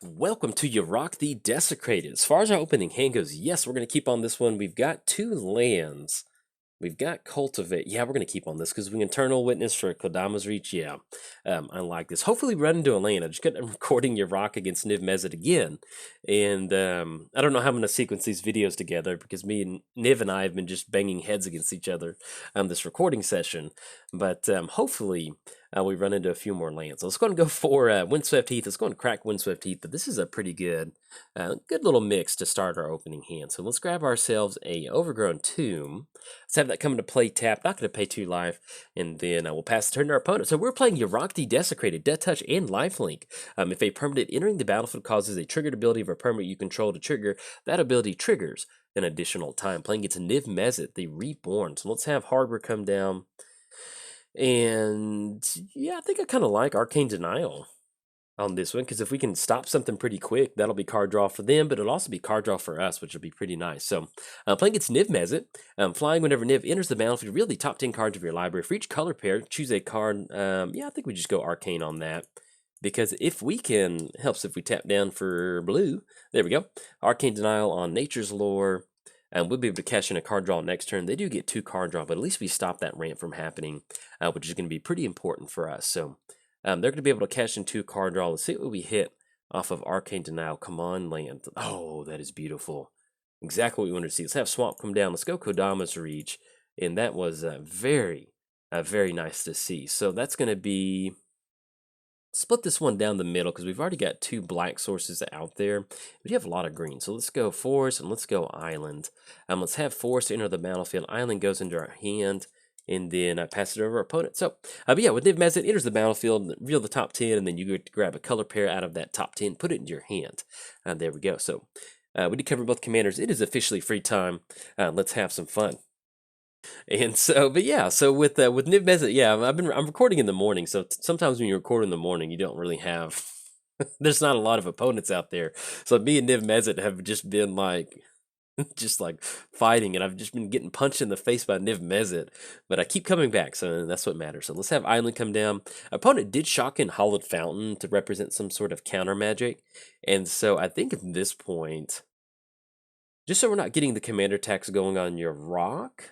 Welcome to Yarok the Desecrated. As far as our opening hand goes, yes, we're going to keep on this one. We've got two lands. We've got Cultivate. Yeah, we're going to keep on this because we Eternal Witness for Kodama's Reach. Yeah, I like this. Hopefully, we run into a land. I just got recording Yarok against Niv-Mizzet again. And I don't know how I'm going to sequence these videos together because me and Niv and I have been just banging heads against each other on this recording session. But hopefully, we run into a few more lands. So let's go and go for Windswept Heath. Let's go and crack Windswept Heath. But this is a pretty good little mix to start our opening hand. So let's grab ourselves a Overgrown Tomb. Let's have that come into play tap. Not going to pay 2 life. And then we'll pass the turn to our opponent. So we're playing Yarok the Desecrated, Death Touch, and Lifelink. If a permanent entering the battlefield causes a triggered ability of a permanent you control to trigger, that ability triggers an additional time. Playing it's Niv-Mizzet, the Reborn. So let's have Harbor come down. And yeah, I think I kind of like Arcane Denial on this one, because if we can stop something pretty quick, that'll be card draw for them, but it'll also be card draw for us, which will be pretty nice. So playing against Niv-Mizzet, flying whenever Niv enters the battlefield, reveal the top 10 cards of your library. For each color pair, choose a card. Yeah, I think we just go Arcane on that, because if we can, helps if we tap down for blue. There we go. Arcane Denial on Nature's Lore. We'll be able to cash in a card draw next turn. They do get 2 card draw, but at least we stop that ramp from happening, which is going to be pretty important for us. So they're going to be able to cash in 2 card draw. Let's see what we hit off of Arcane Denial. Come on, land. Oh, that is beautiful. Exactly what we wanted to see. Let's have Swamp come down. Let's go Kodama's Reach. And that was very nice to see. So that's going to be... Split this one down the middle because we've already got 2 black sources out there. We have a lot of green. So let's go Forest and let's go Island. Let's have Forest enter the battlefield. Island goes into our hand. And then I pass it over our opponent. So, but yeah, with Niv-Mizzet, enters the battlefield, reveal the top 10, and then you get to grab a color pair out of that top 10, put it into your hand. There we go. So, we did cover both commanders. It is officially free time. Let's have some fun. And so, but yeah, so with Niv-Mizzet, yeah, I'm recording in the morning. So sometimes when you record in the morning, you don't really have. There's not a lot of opponents out there. So me and Niv-Mizzet have just been like just like fighting, and I've just been getting punched in the face by Niv-Mizzet, but I keep coming back, so that's what matters. So let's have Island come down. Opponent did shock in Hollowed Fountain to represent some sort of counter magic, and so I think at this point, just so we're not getting the commander tax going on your rock.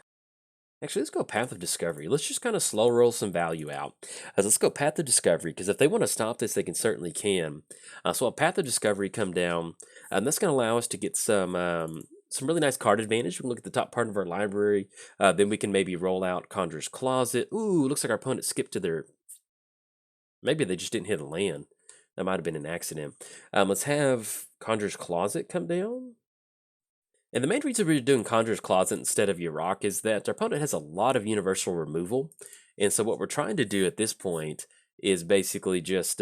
Actually, let's go Path of Discovery. Let's just kind of slow roll some value out. Let's go Path of Discovery, because if they want to stop this, they certainly can. So a Path of Discovery come down, and that's going to allow us to get some really nice card advantage. We can look at the top part of our library. Then we can maybe roll out Conjurer's Closet. Ooh, looks like our opponent skipped to their... Maybe they just didn't hit a land. That might have been an accident. Let's have Conjurer's Closet come down. And the main reason we're doing Conjurer's Closet instead of Yarok is that our opponent has a lot of universal removal. And so what we're trying to do at this point is basically just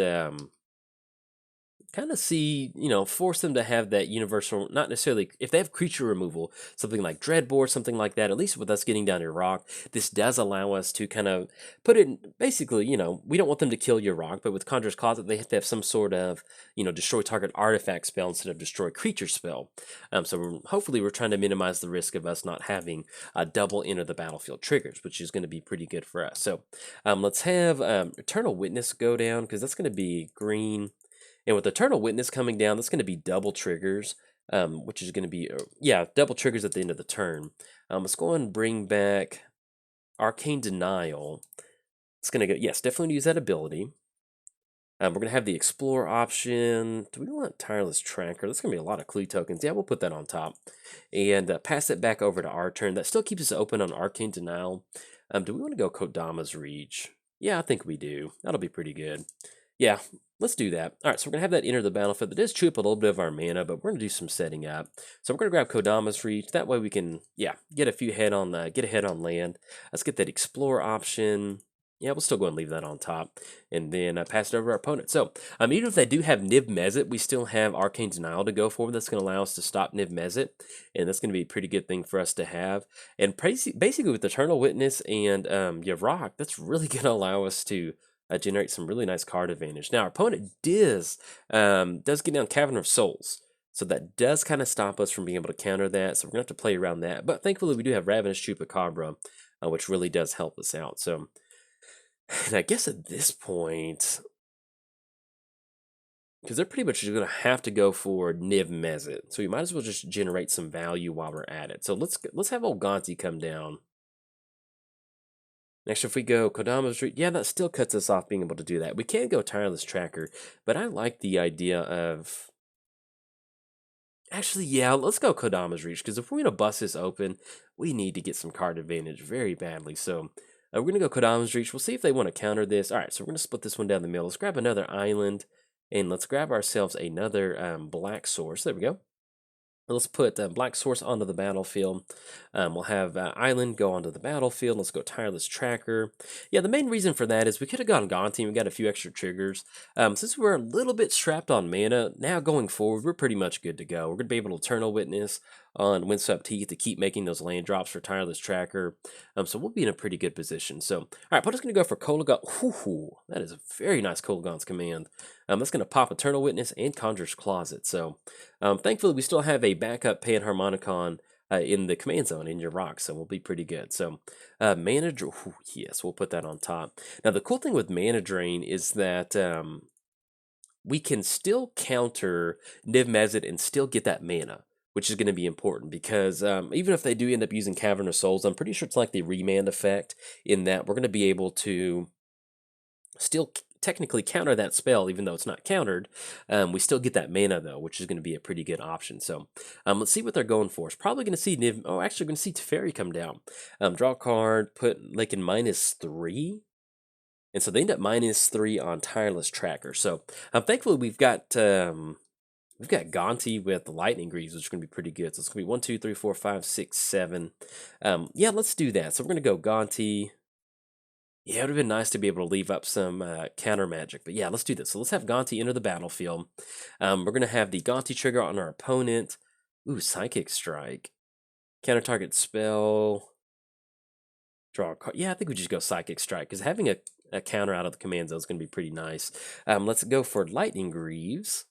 kind of see, force them to have that universal, not necessarily, if they have creature removal, something like Dreadbore, something like that, at least with us getting down your rock, this does allow us to kind of put it, basically, we don't want them to kill your rock, but with Conjurer's Closet, they have to have some sort of, destroy target artifact spell instead of destroy creature spell. So hopefully we're trying to minimize the risk of us not having a double enter the battlefield triggers, which is going to be pretty good for us. So let's have Eternal Witness go down, because that's going to be green. And with Eternal Witness coming down, that's going to be double triggers, which is going to be, double triggers at the end of the turn. Let's go and bring back Arcane Denial. It's going to go, yes, definitely use that ability. We're going to have the Explore option. Do we want Tireless Tracker? That's going to be a lot of clue tokens. Yeah, we'll put that on top. And pass it back over to our turn. That still keeps us open on Arcane Denial. Do we want to go Kodama's Reach? Yeah, I think we do. That'll be pretty good. Yeah, let's do that. All right, so we're going to have that enter the battlefield. That does chew up a little bit of our mana, but we're going to do some setting up. So we're going to grab Kodama's Reach. That way we can, get ahead on land. Let's get that Explore option. Yeah, we'll still go and leave that on top. And then pass it over to our opponent. So, even if they do have Niv-Mizzet, we still have Arcane Denial to go for. That's going to allow us to stop Niv-Mizzet. And that's going to be a pretty good thing for us to have. And basically with Eternal Witness and Yarok, that's really going to allow us to generate some really nice card advantage. Now, our opponent does get down Cavern of Souls. So that does kind of stop us from being able to counter that. So we're going to have to play around that. But thankfully, we do have Ravenous Chupacabra, which really does help us out. So, and I guess at this point, because they're pretty much going to have to go for Niv-Mizzet. So we might as well just generate some value while we're at it. So let's have old Gonti come down. Next, if we go Kodama's Reach, yeah, that still cuts us off being able to do that. We can go Tireless Tracker, but I like the idea of... Actually, yeah, let's go Kodama's Reach, because if we're going to bust this open, we need to get some card advantage very badly. So we're going to go Kodama's Reach. We'll see if they want to counter this. All right, so we're going to split this one down the middle. Let's grab another island, and let's grab ourselves another black source. There we go. Let's put Black Source onto the battlefield. We'll have Island go onto the battlefield. Let's go Tireless Tracker. Yeah, the main reason for that is we could have gone Gonti. We got a few extra triggers. Since we're a little bit strapped on mana, now going forward, we're pretty much good to go. We're going to be able to Eternal Witness on Windswept Heath to keep making those land drops for Tireless Tracker. So we'll be in a pretty good position. So, all right, Pota's going to go for Kolaghan. Ooh, that is a very nice Kolaghan's command. That's going to pop Eternal Witness and Conjurer's Closet. So, thankfully, we still have a backup Panharmonicon in the command zone in Yarok, so we'll be pretty good. So, Mana Drain, yes, we'll put that on top. Now, the cool thing with Mana Drain is that we can still counter Niv-Mizzet and still get that mana, which is going to be important because even if they do end up using Cavern of Souls, I'm pretty sure it's like the remand effect in that we're going to be able to still technically counter that spell, even though it's not countered. We still get that mana, though, which is going to be a pretty good option. So let's see what they're going for. It's probably going to see Niv... Oh, actually, going to see Teferi come down. Draw a card, put like in -3. And so they end up -3 on Tireless Tracker. So thankfully, we've got Gonti with the Lightning Greaves, which is going to be pretty good. So it's going to be 1, 2, 3, 4, 5, 6, 7. Yeah, let's do that. So we're going to go Gonti. Yeah, it would have been nice to be able to leave up some counter magic. But yeah, let's do this. So let's have Gonti enter the battlefield. We're going to have the Gonti trigger on our opponent. Ooh, Psychic Strike. Counter target spell. Draw a card. Yeah, I think we just go Psychic Strike, because having a counter out of the command zone is going to be pretty nice. Let's go for Lightning Greaves.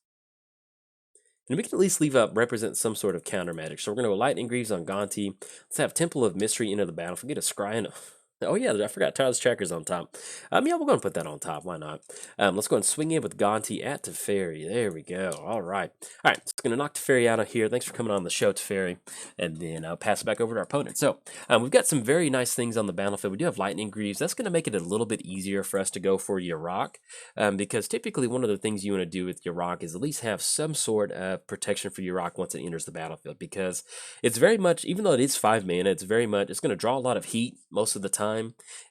And we can at least leave up, represent some sort of counter magic. So we're going to go Lightning Greaves on Gonti. Let's have Temple of Mystery enter the battlefield. Get a Scry and a... Oh, yeah, I forgot Tireless Tracker's on top. Yeah, we're going to put that on top. Why not? Let's go and swing in with Gonti at Teferi. There we go. All right. All right, so going to knock Teferi out of here. Thanks for coming on the show, Teferi. And then I'll pass it back over to our opponent. So we've got some very nice things on the battlefield. We do have Lightning Greaves. That's going to make it a little bit easier for us to go for Yarok. Because typically one of the things you want to do with Yarok is at least have some sort of protection for Yarok once it enters the battlefield. Because it's very much, even though it is 5 mana, it's very much, it's going to draw a lot of heat most of the time.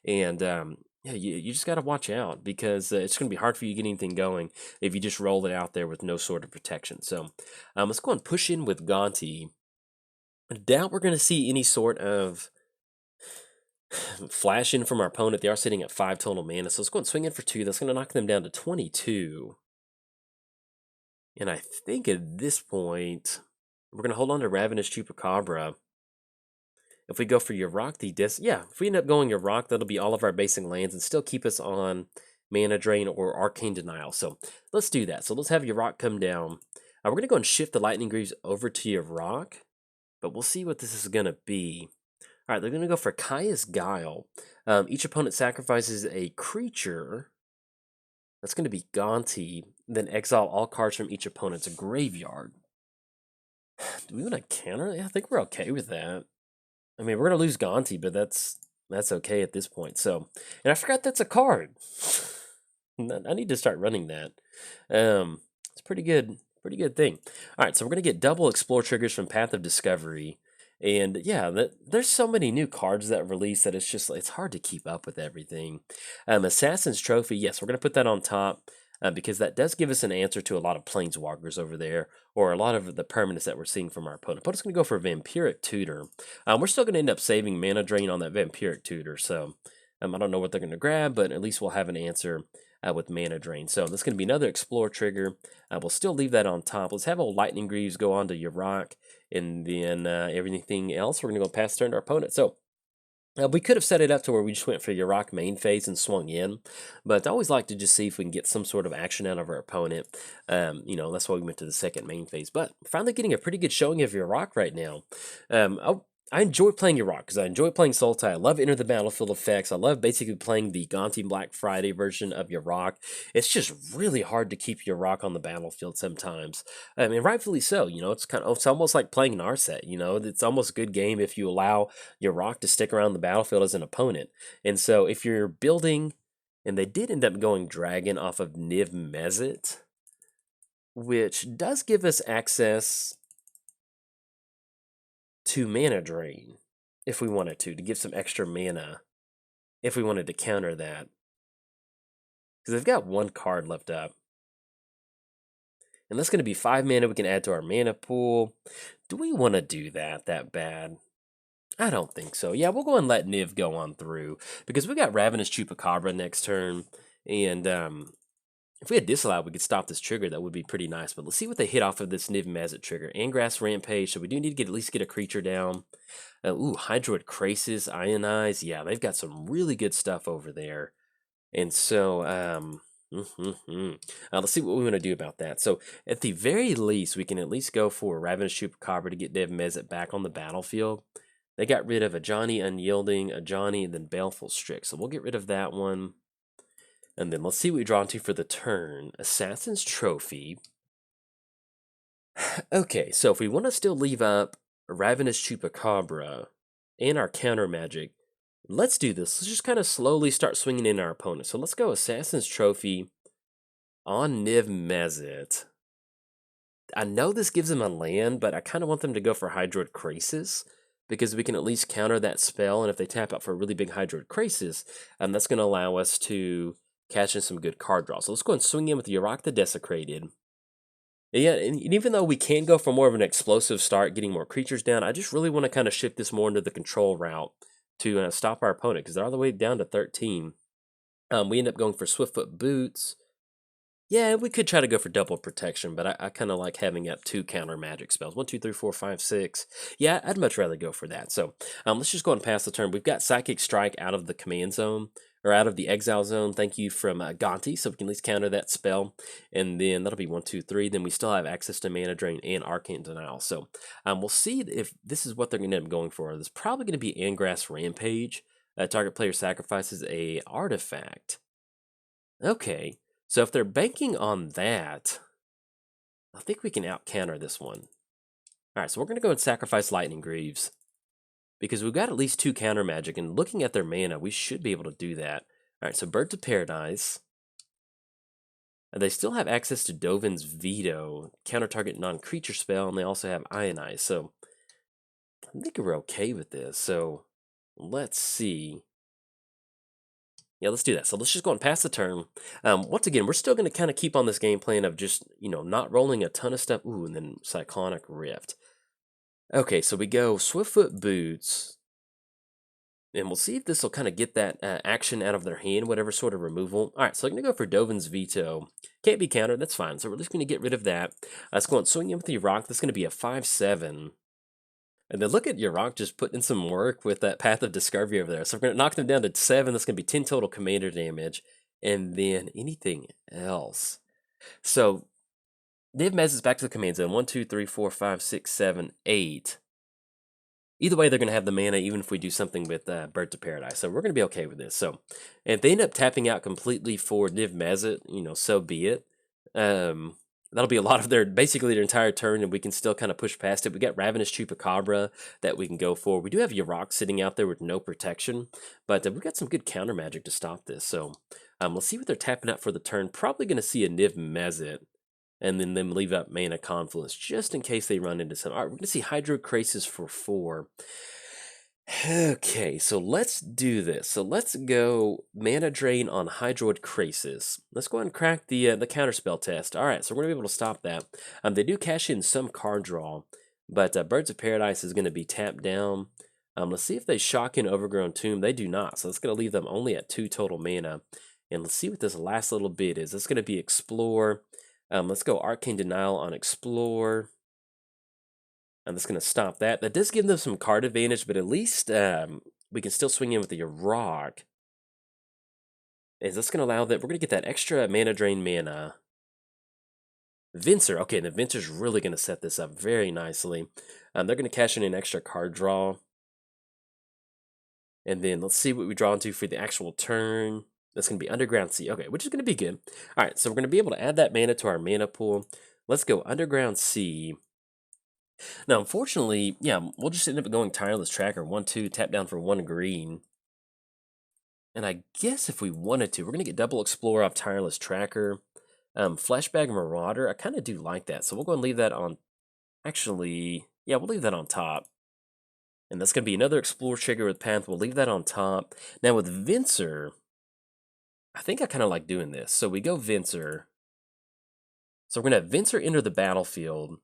And yeah, you just got to watch out because it's going to be hard for you to get anything going if you just roll it out there with no sort of protection. So let's go and push in with Gonti. I doubt we're going to see any sort of flash in from our opponent. They are sitting at 5 total mana, so let's go and swing in for 2. That's going to knock them down to 22. And I think at this point, we're going to hold on to Ravenous Chupacabra. If we go for Yarok, if we end up going Yarok, that'll be all of our basic lands and still keep us on Mana Drain or Arcane Denial. So let's do that. So let's have Yarok come down. We're going to go and shift the Lightning Greaves over to Yarok, but we'll see what this is going to be. All right, they're going to go for Kaya's Guile. Each opponent sacrifices a creature. That's going to be Gonti. Then exile all cards from each opponent's graveyard. Do we want to counter? Yeah, I think we're okay with that. I mean, we're going to lose Gonti, but that's okay at this point. So, and I forgot that's a card. I need to start running that. It's a pretty good thing. All right, so we're going to get double Explore triggers from Path of Discovery. And yeah, there's so many new cards that release that it's hard to keep up with everything. Assassin's Trophy, yes, we're going to put that on top. Because that does give us an answer to a lot of Planeswalkers over there, or a lot of the permanents that we're seeing from our opponent. Opponent's going to go for Vampiric Tutor. We're still going to end up saving Mana Drain on that Vampiric Tutor, so I don't know what they're going to grab, but at least we'll have an answer with Mana Drain. So this is going to be another Explore trigger. We'll still leave that on top. Let's have old Lightning Greaves go on to Yarok, and then everything else, we're going to go pass turn to our opponent. So we could have set it up to where we just went for Yarok main phase and swung in, but I always like to just see if we can get some sort of action out of our opponent. That's why we went to the second main phase. But finally getting a pretty good showing of Yarok right now. I enjoy playing Yarok because I enjoy playing Sultai. I love Enter the Battlefield effects. I love basically playing the Gonti Black Friday version of Yarok. It's just really hard to keep Yarok on the battlefield sometimes. I mean, rightfully so. You know, it's almost like playing Narset. You know, it's almost a good game if you allow Yarok to stick around the battlefield as an opponent. And so if you're building, and they did end up going Dragon off of Niv-Mizzet, which does give us access to mana drain if we wanted to give some extra mana if we wanted to counter that. Because they've got one card left up. And that's going to be 5 mana we can add to our mana pool. Do we want to do that bad? I don't think so. Yeah, we'll go and let Niv go on through. Because we got Ravenous Chupacabra next turn. And if we had Disallowed, we could stop this trigger. That would be pretty nice. But let's see what they hit off of this Niv-Mizzet trigger. Angrass Rampage, so we do need to at least get a creature down. Hydroid Krasis, Ionize. Yeah, they've got some really good stuff over there. And so, let's see what we want to do about that. So, at the very least, we can at least go for Ravenous Chupacabra to get Niv-Mizzet back on the battlefield. They got rid of a Johnny Unyielding, a Johnny, and then Baleful Strix. So we'll get rid of that one. And then let's see what we draw into for the turn. Assassin's Trophy. Okay, so if we want to still leave up Ravenous Chupacabra and our counter magic, let's do this. Let's just kind of slowly start swinging in our opponent. So let's go Assassin's Trophy on Niv-Mizzet. I know this gives them a land, but I kind of want them to go for Hydroid Krasis, because we can at least counter that spell, and if they tap out for a really big Hydroid Krasis, that's going to allow us to catch in some good card draw. So let's go and swing in with Yarok the Desecrated. Yeah, and even though we can go for more of an explosive start, getting more creatures down, I just really want to kind of shift this more into the control route to stop our opponent, because they're all the way down to 13. We end up going for Swiftfoot Boots. Yeah, we could try to go for double protection, but I kind of like having up 2 counter magic spells. 1, 2, 3, 4, 5, 6. Yeah, I'd much rather go for that. So let's just go and pass the turn. We've got Psychic Strike out of the command zone, or out of the exile zone. Thank you from Gonti, so we can at least counter that spell. And then that'll be 1, 2, 3. Then we still have access to Mana Drain and Arcane Denial. So we'll see if this is what they're going to end up going for. There's probably going to be Angrass Rampage. Target player sacrifices a artifact. Okay. So if they're banking on that, I think we can out-counter this one. All right, so we're going to go and sacrifice Lightning Greaves, because we've got at least 2 counter magic, and looking at their mana, we should be able to do that. All right, so Birds of Paradise. And they still have access to Dovin's Veto, counter-target non-creature spell, and they also have Ionize. So I think we're okay with this. So let's see. Yeah, let's do that. So let's just go and pass the turn. Once again, we're still going to kind of keep on this game plan of just, not rolling a ton of stuff. Ooh, and then Cyclonic Rift. Okay, so we go Swiftfoot Boots. And we'll see if this will kind of get that action out of their hand, whatever sort of removal. All right, so I'm going to go for Dovin's Veto. Can't be countered, that's fine. So we're just going to get rid of that. Let's go and swing in with the Yarok. That's going to be a 5/7. And then look at Yarok just putting in some work with that Path of Discovery over there. So we're going to knock them down to 7. That's going to be 10 total commander damage. And then anything else. So Niv-Mizzet back to the command zone. 1, 2, 3, 4, 5, 6, 7, 8. Either way, they're going to have the mana, even if we do something with Birds of Paradise. So we're going to be okay with this. So if they end up tapping out completely for Niv-Mizzet, so be it. That'll be a lot of basically their entire turn, and we can still kind of push past it. We got Ravenous Chupacabra that we can go for. We do have Yarok sitting out there with no protection, but we've got some good counter magic to stop this. So let's see what they're tapping out for the turn. Probably going to see a Niv-Mizzet, and then them leave up Mana Confluence just in case they run into some. All right, we're going to see Hydro Krasis for 4. Okay, so let's do this. So let's go Mana Drain on Hydroid Krasis. Let's go ahead and crack the counterspell test. All right, so we're going to be able to stop that. They do cash in some card draw, but Birds of Paradise is going to be tapped down. Let's see if they shock in Overgrown Tomb. They do not, so that's going to leave them only at 2 total mana. And let's see what this last little bit is. It's going to be Explore. Let's go Arcane Denial on Explore. I'm just going to stop that. That does give them some card advantage, but at least we can still swing in with the Yarok. Is this going to allow that? We're going to get that extra mana drain mana. Vincer. Okay, the Vincer's really going to set this up very nicely. They're going to cash in an extra card draw. And then let's see what we draw into for the actual turn. That's going to be Underground Sea. Okay, which is going to be good. All right, so we're going to be able to add that mana to our mana pool. Let's go Underground Sea. Now, unfortunately, yeah, we'll just end up going Tireless Tracker. 1/2, tap down for 1 green. And I guess if we wanted to, we're going to get double Explorer off Tireless Tracker. Flashbag Marauder, I kind of do like that. So we'll go and leave that on, actually, yeah, we'll leave that on top. And that's going to be another Explore trigger with Path. We'll leave that on top. Now with Venser, I think I kind of like doing this. So we go Venser. So we're going to have Venser enter the battlefield.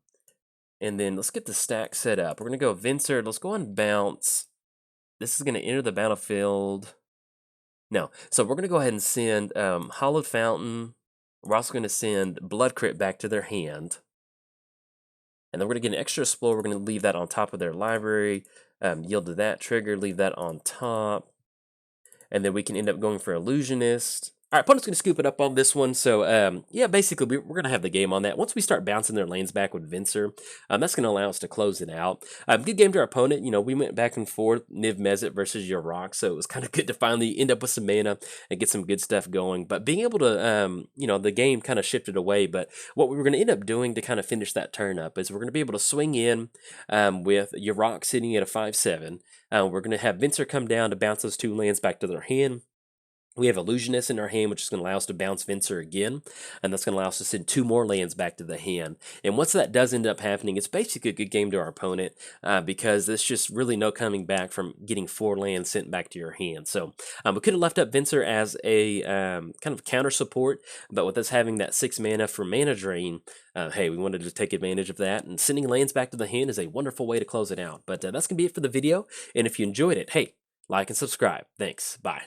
And then let's get the stack set up. We're going to go Venser. Let's go on Bounce. This is going to enter the battlefield. No. So we're going to go ahead and send Hollowed Fountain. We're also going to send Blood Crypt back to their hand. And then we're going to get an extra Explore. We're going to leave that on top of their library. Yield to that trigger. Leave that on top. And then we can end up going for Illusionist. All right, opponent's going to scoop it up on this one. So, yeah, basically, we're going to have the game on that. Once we start bouncing their lanes back with Venser, that's going to allow us to close it out. Good game to our opponent. You know, we went back and forth, Niv-Mizzet versus Yarok, so it was kind of good to finally end up with some mana and get some good stuff going. But being able to, you know, the game kind of shifted away. But what we were going to end up doing to kind of finish that turn up is we're going to be able to swing in with Yarok sitting at a 5/7. We're going to have Venser come down to bounce those 2 lands back to their hand. We have Illusionist in our hand, which is going to allow us to bounce Venser again, and that's going to allow us to send 2 more lands back to the hand. And once that does end up happening, it's basically a good game to our opponent because there's just really no coming back from getting 4 lands sent back to your hand. So we could have left up Venser as a kind of counter support, but with us having that 6 mana for mana drain, hey, we wanted to take advantage of that, and sending lands back to the hand is a wonderful way to close it out. But that's going to be it for the video, and if you enjoyed it, hey, like and subscribe. Thanks. Bye.